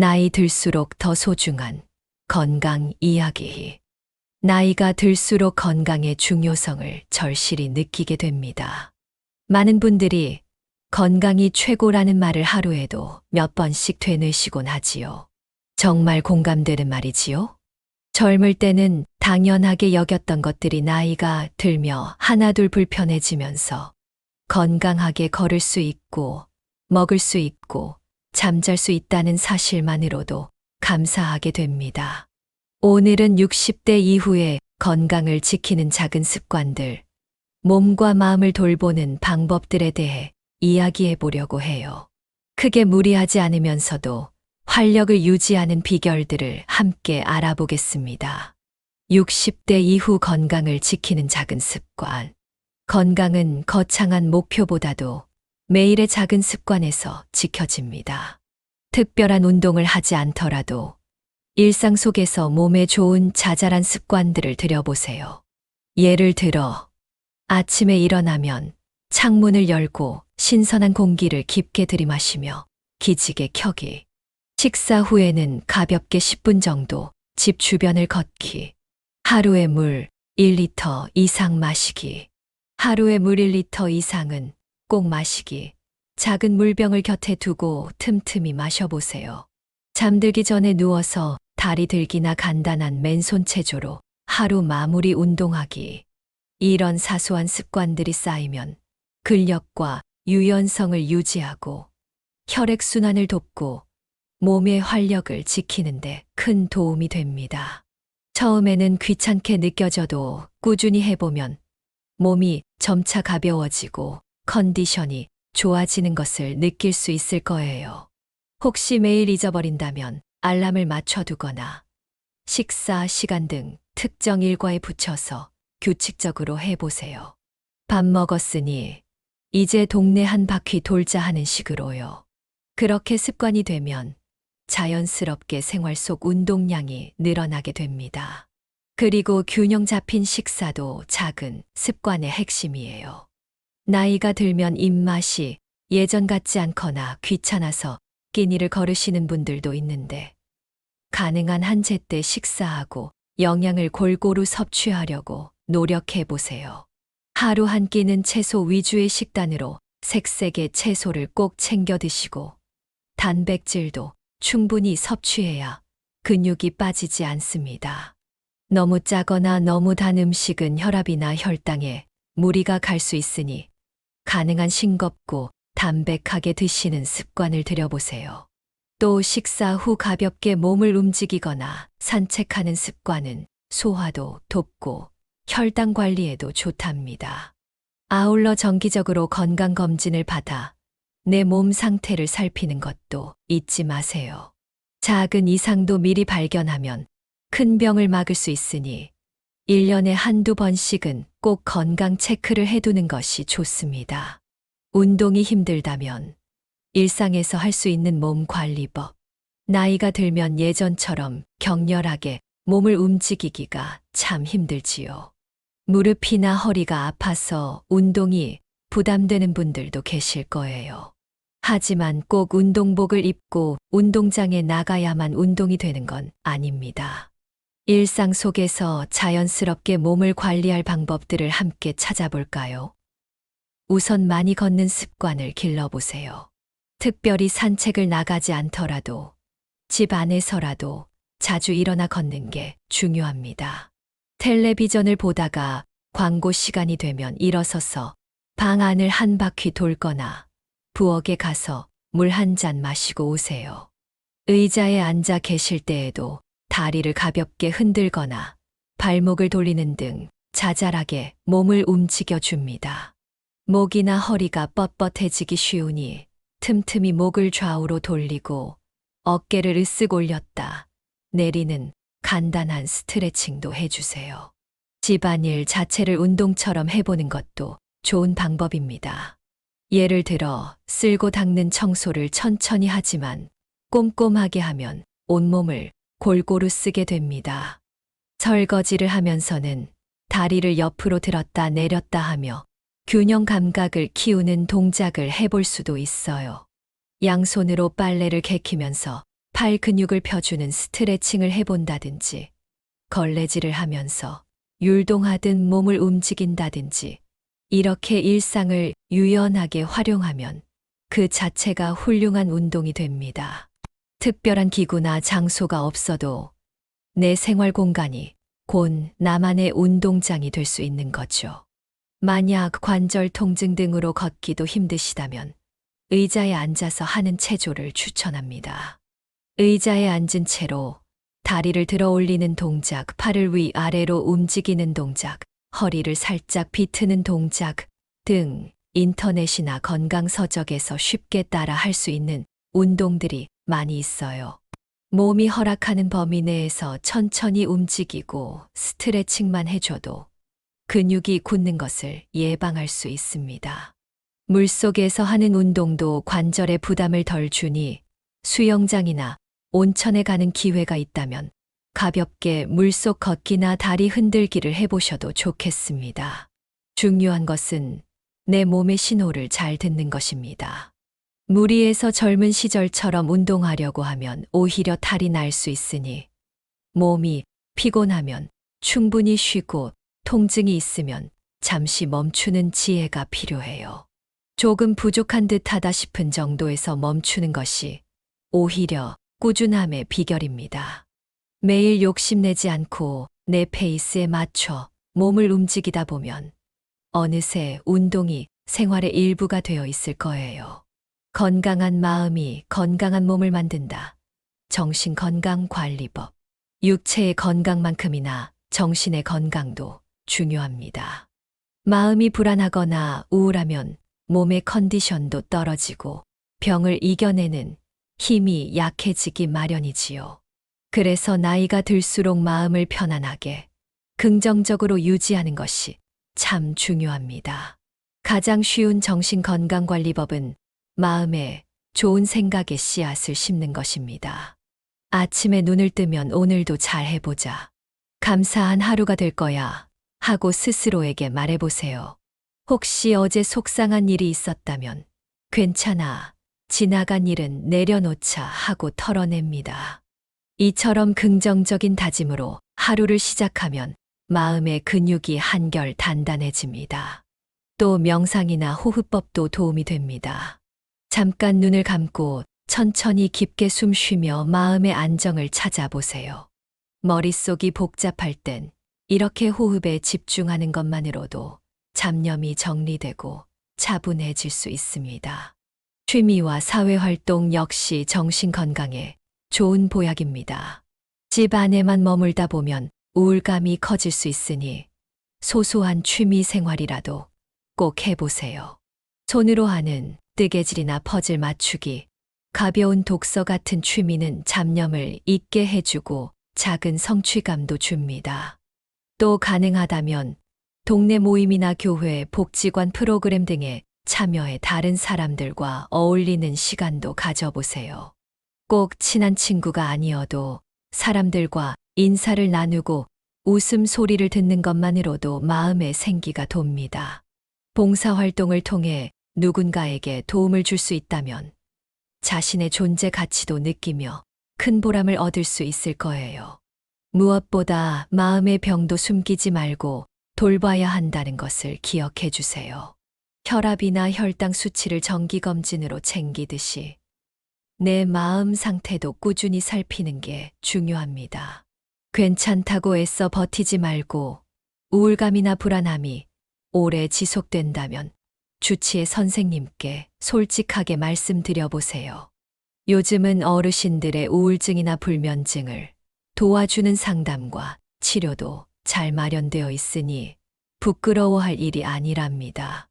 나이 들수록 더 소중한 건강 이야기. 나이가 들수록 건강의 중요성을 절실히 느끼게 됩니다. 많은 분들이 건강이 최고라는 말을 하루에도 몇 번씩 되뇌시곤 하지요. 정말 공감되는 말이지요? 젊을 때는 당연하게 여겼던 것들이 나이가 들며 하나둘 불편해지면서 건강하게 걸을 수 있고, 먹을 수 있고, 잠잘 수 있다는 사실만으로도 감사하게 됩니다. 오늘은 60대 이후에 건강을 지키는 작은 습관들, 몸과 마음을 돌보는 방법들에 대해 이야기해 보려고 해요. 크게 무리하지 않으면서도 활력을 유지하는 비결들을 함께 알아보겠습니다. 60대 이후 건강을 지키는 작은 습관. 건강은 거창한 목표보다도 매일의 작은 습관에서 지켜집니다. 특별한 운동을 하지 않더라도 일상 속에서 몸에 좋은 자잘한 습관들을 들여보세요. 예를 들어, 아침에 일어나면 창문을 열고 신선한 공기를 깊게 들이마시며 기지개 켜기. 식사 후에는 가볍게 10분 정도 집 주변을 걷기. 하루에 물 1리터 이상 마시기. 하루에 물 1리터 이상은 꼭 마시기. 작은 물병을 곁에 두고 틈틈이 마셔보세요. 잠들기 전에 누워서 다리 들기나 간단한 맨손 체조로 하루 마무리 운동하기. 이런 사소한 습관들이 쌓이면 근력과 유연성을 유지하고 혈액순환을 돕고 몸의 활력을 지키는데 큰 도움이 됩니다. 처음에는 귀찮게 느껴져도 꾸준히 해보면 몸이 점차 가벼워지고 컨디션이 좋아지는 것을 느낄 수 있을 거예요. 혹시 매일 잊어버린다면 알람을 맞춰두거나 식사 시간 등 특정 일과에 붙여서 규칙적으로 해보세요. 밥 먹었으니 이제 동네 한 바퀴 돌자 하는 식으로요. 그렇게 습관이 되면 자연스럽게 생활 속 운동량이 늘어나게 됩니다. 그리고 균형 잡힌 식사도 작은 습관의 핵심이에요. 나이가 들면 입맛이 예전 같지 않거나 귀찮아서 끼니를 거르시는 분들도 있는데, 가능한 한 제때 식사하고 영양을 골고루 섭취하려고 노력해 보세요. 하루 한 끼는 채소 위주의 식단으로 색색의 채소를 꼭 챙겨 드시고, 단백질도 충분히 섭취해야 근육이 빠지지 않습니다. 너무 짜거나 너무 단 음식은 혈압이나 혈당에 무리가 갈 수 있으니 가능한 싱겁고 담백하게 드시는 습관을 들여보세요. 또 식사 후 가볍게 몸을 움직이거나 산책하는 습관은 소화도 돕고 혈당 관리에도 좋답니다. 아울러 정기적으로 건강검진을 받아 내 몸 상태를 살피는 것도 잊지 마세요. 작은 이상도 미리 발견하면 큰 병을 막을 수 있으니 1년에 한두 번씩은 꼭 건강 체크를 해두는 것이 좋습니다. 운동이 힘들다면 일상에서 할 수 있는 몸 관리법. 나이가 들면 예전처럼 격렬하게 몸을 움직이기가 참 힘들지요. 무릎이나 허리가 아파서 운동이 부담되는 분들도 계실 거예요. 하지만 꼭 운동복을 입고 운동장에 나가야만 운동이 되는 건 아닙니다. 일상 속에서 자연스럽게 몸을 관리할 방법들을 함께 찾아볼까요? 우선 많이 걷는 습관을 길러보세요. 특별히 산책을 나가지 않더라도 집 안에서라도 자주 일어나 걷는 게 중요합니다. 텔레비전을 보다가 광고 시간이 되면 일어서서 방 안을 한 바퀴 돌거나 부엌에 가서 물 한 잔 마시고 오세요. 의자에 앉아 계실 때에도 다리를 가볍게 흔들거나 발목을 돌리는 등 자잘하게 몸을 움직여 줍니다. 목이나 허리가 뻣뻣해지기 쉬우니 틈틈이 목을 좌우로 돌리고 어깨를 으쓱 올렸다 내리는 간단한 스트레칭도 해주세요. 집안일 자체를 운동처럼 해보는 것도 좋은 방법입니다. 예를 들어 쓸고 닦는 청소를 천천히 하지만 꼼꼼하게 하면 온몸을 골고루 쓰게 됩니다. 설거지를 하면서는 다리를 옆으로 들었다 내렸다 하며 균형 감각을 키우는 동작을 해볼 수도 있어요. 양손으로 빨래를 개키면서 팔 근육을 펴주는 스트레칭을 해본다든지, 걸레질을 하면서 율동하듯 몸을 움직인다든지, 이렇게 일상을 유연하게 활용하면 그 자체가 훌륭한 운동이 됩니다. 특별한 기구나 장소가 없어도 내 생활 공간이 곧 나만의 운동장이 될 수 있는 거죠. 만약 관절 통증 등으로 걷기도 힘드시다면 의자에 앉아서 하는 체조를 추천합니다. 의자에 앉은 채로 다리를 들어 올리는 동작, 팔을 위아래로 움직이는 동작, 허리를 살짝 비트는 동작 등 인터넷이나 건강서적에서 쉽게 따라 할 수 있는 운동들이 많이 있어요. 몸이 허락하는 범위 내에서 천천히 움직이고 스트레칭만 해줘도 근육이 굳는 것을 예방할 수 있습니다. 물속에서 하는 운동도 관절에 부담을 덜 주니 수영장이나 온천에 가는 기회가 있다면 가볍게 물속 걷기나 다리 흔들기를 해보셔도 좋겠습니다. 중요한 것은 내 몸의 신호를 잘 듣는 것입니다. 무리해서 젊은 시절처럼 운동하려고 하면 오히려 탈이 날 수 있으니 몸이 피곤하면 충분히 쉬고 통증이 있으면 잠시 멈추는 지혜가 필요해요. 조금 부족한 듯하다 싶은 정도에서 멈추는 것이 오히려 꾸준함의 비결입니다. 매일 욕심내지 않고 내 페이스에 맞춰 몸을 움직이다 보면 어느새 운동이 생활의 일부가 되어 있을 거예요. 건강한 마음이 건강한 몸을 만든다. 정신건강관리법. 육체의 건강만큼이나 정신의 건강도 중요합니다. 마음이 불안하거나 우울하면 몸의 컨디션도 떨어지고 병을 이겨내는 힘이 약해지기 마련이지요. 그래서 나이가 들수록 마음을 편안하게, 긍정적으로 유지하는 것이 참 중요합니다. 가장 쉬운 정신건강관리법은 마음에 좋은 생각의 씨앗을 심는 것입니다. 아침에 눈을 뜨면 오늘도 잘 해보자. 감사한 하루가 될 거야 하고 스스로에게 말해보세요. 혹시 어제 속상한 일이 있었다면 괜찮아. 지나간 일은 내려놓자 하고 털어냅니다. 이처럼 긍정적인 다짐으로 하루를 시작하면 마음의 근육이 한결 단단해집니다. 또 명상이나 호흡법도 도움이 됩니다. 잠깐 눈을 감고 천천히 깊게 숨 쉬며 마음의 안정을 찾아보세요. 머릿속이 복잡할 땐 이렇게 호흡에 집중하는 것만으로도 잡념이 정리되고 차분해질 수 있습니다. 취미와 사회활동 역시 정신건강에 좋은 보약입니다. 집 안에만 머물다 보면 우울감이 커질 수 있으니 소소한 취미 생활이라도 꼭 해보세요. 손으로 하는 뜨개질이나 퍼즐 맞추기, 가벼운 독서 같은 취미는 잡념을 잊게 해주고 작은 성취감도 줍니다. 또 가능하다면 동네 모임이나 교회, 복지관 프로그램 등에 참여해 다른 사람들과 어울리는 시간도 가져보세요. 꼭 친한 친구가 아니어도 사람들과 인사를 나누고 웃음소리를 듣는 것만으로도 마음의 생기가 돕니다. 봉사활동을 통해 누군가에게 도움을 줄 수 있다면 자신의 존재 가치도 느끼며 큰 보람을 얻을 수 있을 거예요. 무엇보다 마음의 병도 숨기지 말고 돌봐야 한다는 것을 기억해 주세요. 혈압이나 혈당 수치를 정기검진으로 챙기듯이 내 마음 상태도 꾸준히 살피는 게 중요합니다. 괜찮다고 애써 버티지 말고 우울감이나 불안함이 오래 지속된다면 주치의 선생님께 솔직하게 말씀드려 보세요. 요즘은 어르신들의 우울증이나 불면증을 도와주는 상담과 치료도 잘 마련되어 있으니 부끄러워할 일이 아니랍니다.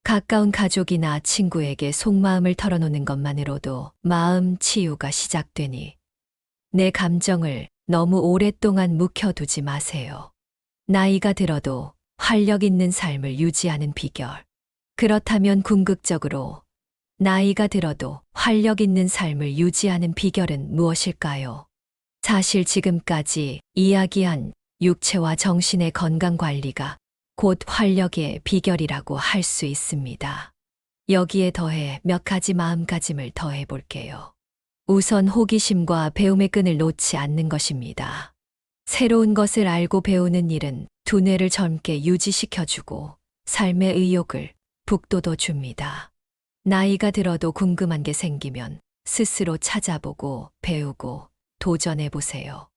가까운 가족이나 친구에게 속마음을 털어놓는 것만으로도 마음 치유가 시작되니 내 감정을 너무 오랫동안 묵혀두지 마세요. 나이가 들어도 활력 있는 삶을 유지하는 비결. 그렇다면 궁극적으로 나이가 들어도 활력 있는 삶을 유지하는 비결은 무엇일까요? 사실 지금까지 이야기한 육체와 정신의 건강 관리가 곧 활력의 비결이라고 할 수 있습니다. 여기에 더해 몇 가지 마음가짐을 더해 볼게요. 우선 호기심과 배움의 끈을 놓지 않는 것입니다. 새로운 것을 알고 배우는 일은 두뇌를 젊게 유지시켜주고 삶의 의욕을 북돋워 줍니다. 나이가 들어도 궁금한 게 생기면 스스로 찾아보고 배우고 도전해 보세요.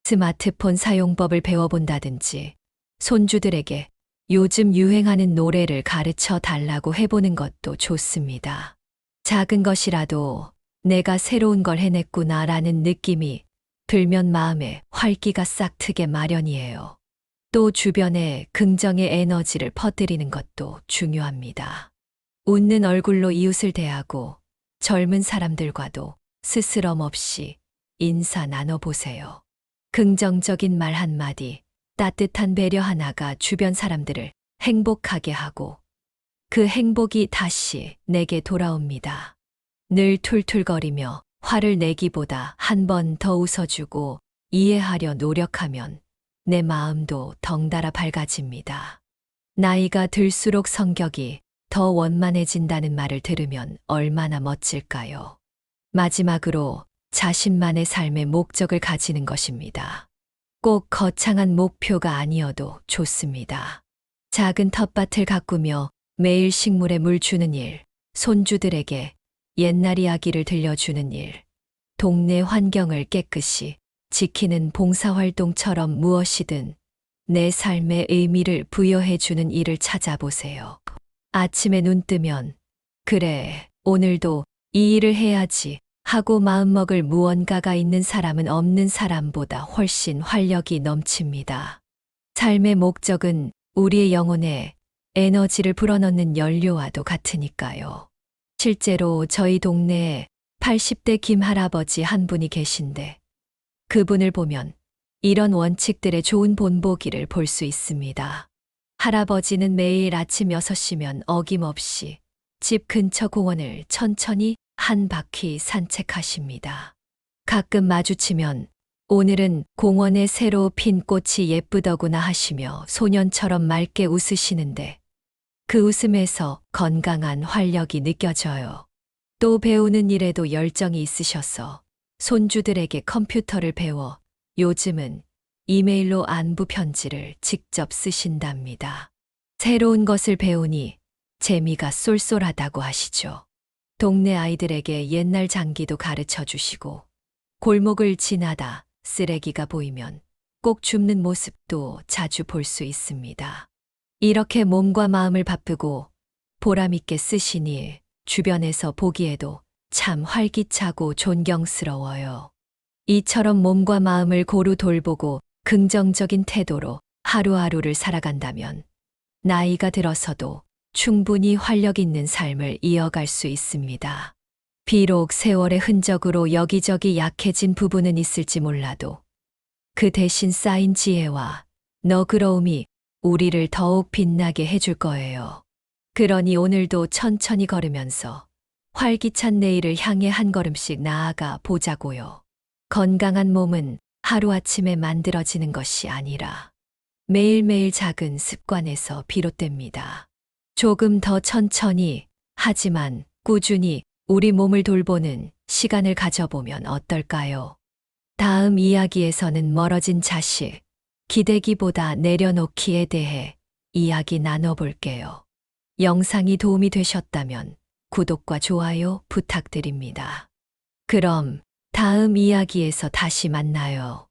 스마트폰 사용법을 배워본다든지 손주들에게 요즘 유행하는 노래를 가르쳐 달라고 해보는 것도 좋습니다. 작은 것이라도 내가 새로운 걸 해냈구나라는 느낌이 들면 마음에 활기가 싹 트게 마련이에요. 또 주변에 긍정의 에너지를 퍼뜨리는 것도 중요합니다. 웃는 얼굴로 이웃을 대하고 젊은 사람들과도 스스럼 없이 인사 나눠보세요. 긍정적인 말 한마디, 따뜻한 배려 하나가 주변 사람들을 행복하게 하고 그 행복이 다시 내게 돌아옵니다. 늘 툴툴거리며 화를 내기보다 한 번 더 웃어주고 이해하려 노력하면 내 마음도 덩달아 밝아집니다. 나이가 들수록 성격이 더 원만해진다는 말을 들으면 얼마나 멋질까요? 마지막으로 자신만의 삶의 목적을 가지는 것입니다. 꼭 거창한 목표가 아니어도 좋습니다. 작은 텃밭을 가꾸며 매일 식물에 물 주는 일, 손주들에게 옛날 이야기를 들려주는 일, 동네 환경을 깨끗이 지키는 봉사활동처럼 무엇이든 내 삶에 의미를 부여해주는 일을 찾아보세요. 아침에 눈 뜨면 그래, 오늘도 이 일을 해야지 하고 마음먹을 무언가가 있는 사람은 없는 사람보다 훨씬 활력이 넘칩니다. 삶의 목적은 우리의 영혼에 에너지를 불어넣는 연료와도 같으니까요. 실제로 저희 동네에 80대 김 할아버지 한 분이 계신데 그분을 보면 이런 원칙들의 좋은 본보기를 볼 수 있습니다. 할아버지는 매일 아침 6시면 어김없이 집 근처 공원을 천천히 한 바퀴 산책하십니다. 가끔 마주치면 오늘은 공원에 새로 핀 꽃이 예쁘더구나 하시며 소년처럼 맑게 웃으시는데 그 웃음에서 건강한 활력이 느껴져요. 또 배우는 일에도 열정이 있으셔서 손주들에게 컴퓨터를 배워 요즘은 이메일로 안부 편지를 직접 쓰신답니다. 새로운 것을 배우니 재미가 쏠쏠하다고 하시죠. 동네 아이들에게 옛날 장기도 가르쳐 주시고 골목을 지나다 쓰레기가 보이면 꼭 줍는 모습도 자주 볼 수 있습니다. 이렇게 몸과 마음을 바쁘고 보람있게 쓰신 일 주변에서 보기에도 참 활기차고 존경스러워요. 이처럼 몸과 마음을 고루 돌보고 긍정적인 태도로 하루하루를 살아간다면 나이가 들어서도 충분히 활력 있는 삶을 이어갈 수 있습니다. 비록 세월의 흔적으로 여기저기 약해진 부분은 있을지 몰라도 그 대신 쌓인 지혜와 너그러움이 우리를 더욱 빛나게 해줄 거예요. 그러니 오늘도 천천히 걸으면서 활기찬 내일을 향해 한 걸음씩 나아가 보자고요. 건강한 몸은 하루아침에 만들어지는 것이 아니라 매일매일 작은 습관에서 비롯됩니다. 조금 더 천천히 하지만 꾸준히 우리 몸을 돌보는 시간을 가져보면 어떨까요? 다음 이야기에서는 멀어진 자식, 기대기보다 내려놓기에 대해 이야기 나눠볼게요. 영상이 도움이 되셨다면 구독과 좋아요 부탁드립니다. 그럼 다음 이야기에서 다시 만나요.